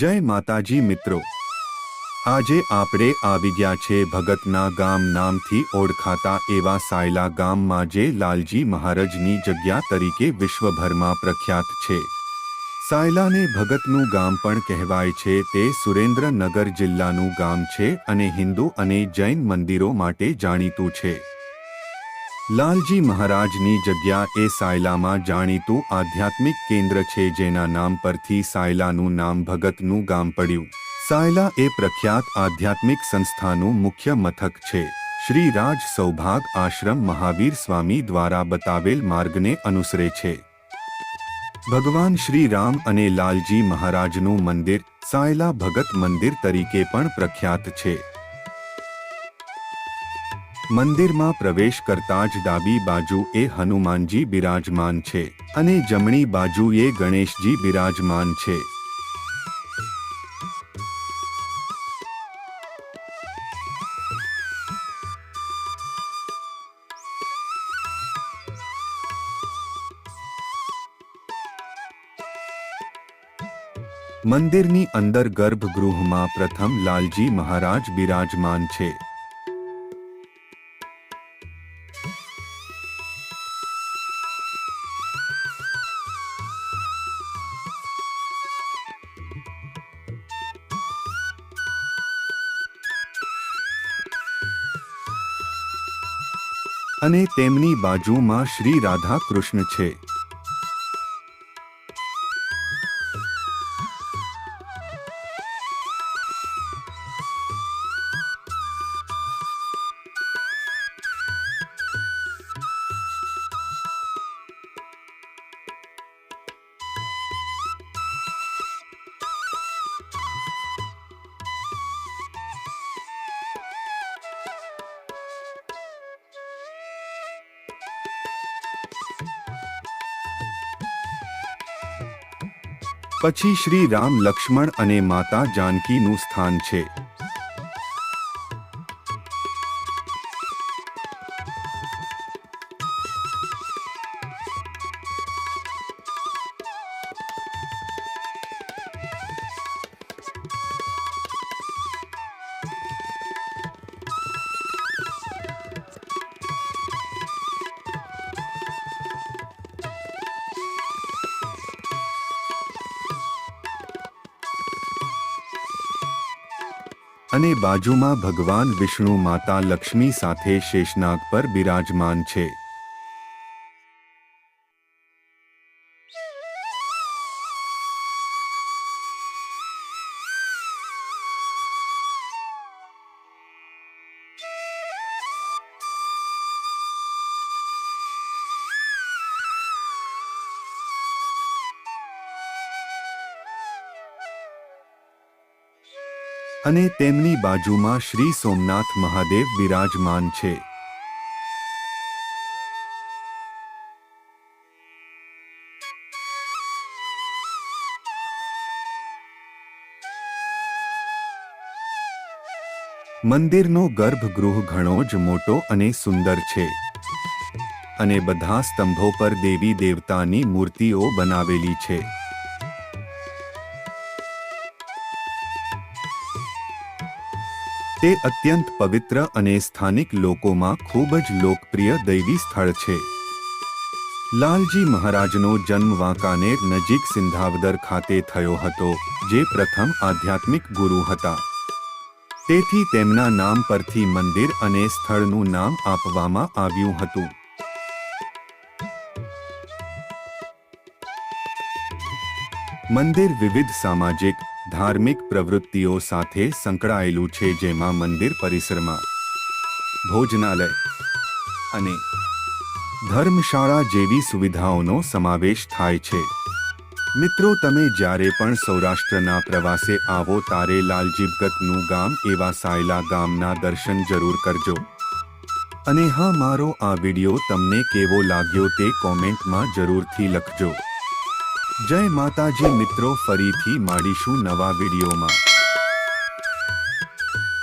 જય માતાજી મિત્રો, આજે આપણે આવી ગયા છે ભગતના ગામ નામથી ઓળખાતા એવા સાયલા ગામમાં જે લાલજી મહારાજની જગ્યા તરીકે વિશ્વભરમાં પ્રખ્યાત છે। સાયલાને ભગતનું ગામ પણ કહેવાય છે। તે સુરેન્દ્રનગર જિલ્લાનું ગામ છે અને હિન્દુ અને જૈન મંદિરો માટે જાણીતું છે। લાલજી મહારાજની જગ્યા એ સાયલામાં જાણીતું આધ્યાત્મિક કેન્દ્ર છે, જેના નામ પરથી સાયલાનું નામ ભગતનું ગામ પડ્યું। સાયલા એ પ્રખ્યાત આધ્યાત્મિક સંસ્થાનું મુખ્ય મથક છે। શ્રી રાજ સૌભાગ આશ્રમ મહાવીર સ્વામી દ્વારા બતાવેલ માર્ગને અનુસરે છે। ભગવાન શ્રી રામ અને લાલજી મહારાજનું મંદિર સાયલા ભગત મંદિર તરીકે પણ પ્રખ્યાત છે। મંદિરમાં પ્રવેશ કરતા જ ડાબી બાજુ એ હનુમાનજી બિરાજમાન છે અને જમણી બાજુએ ગણેશજી બિરાજમાન છે। મંદિરની અંદર ગર્ભગૃહમાં પ્રથમ લાલજી મહારાજ બિરાજમાન છે। અને તેમની બાજુમાં શ્રી રાધા કૃષ્ણ છે। પછી શ્રી રામ લક્ષ્મણ અને માતા જાનકીનું સ્થાન છે। અને બાજુમાં ભગવાન વિષ્ણુ માતા લક્ષ્મી સાથે શેષનાગ પર બિરાજમાન છે। અને તેમની બાજુમાં શ્રી સોમનાથ મહાદેવ બિરાજમાન છે। મંદિરનો ગર્ભગૃહ ઘણો જ મોટો અને સુંદર છે અને બધા સ્તંભો પર દેવી દેવતાની મૂર્તિઓ બનાવેલી છે। તે અત્યંત પવિત્ર અને સ્થાનિક લોકોમાં ખૂબ જ લોકપ્રિય દૈવી સ્થળ છે। લાલજી મહારાજનો જન્મ વાંકાનેર નજીક સિંધાવદર ખાતે થયો હતો, જે પ્રથમ આધ્યાત્મિક ગુરુ હતા। તેથી તેમના નામ પરથી મંદિર અને સ્થળનું નામ આપવામાં આવ્યું હતું। મંદિર વિવિધ સામાજિક ધાર્મિક પ્રવૃત્તિઓ સાથે સંકળાયેલું છે, જેમાં મંદિર પરિસરમાં ભોજનાલય અને ધર્મશાળા જેવી સુવિધાઓનો સમાવેશ થાય છે। મિત્રો, તમે જ્યારે પણ સૌરાષ્ટ્રના પ્રવાસે આવો ત્યારે લાલજી ભગતનું ગામ એવા સાયલા ગામના દર્શન જરૂર કરજો। અને હા, મારો આ વિડિયો તમને કેવો લાગ્યો તે કોમેન્ટમાં જરૂરથી લખજો। જય માતાજી મિત્રો, ફરીથી મળીશું નવા વિડીયોમાં।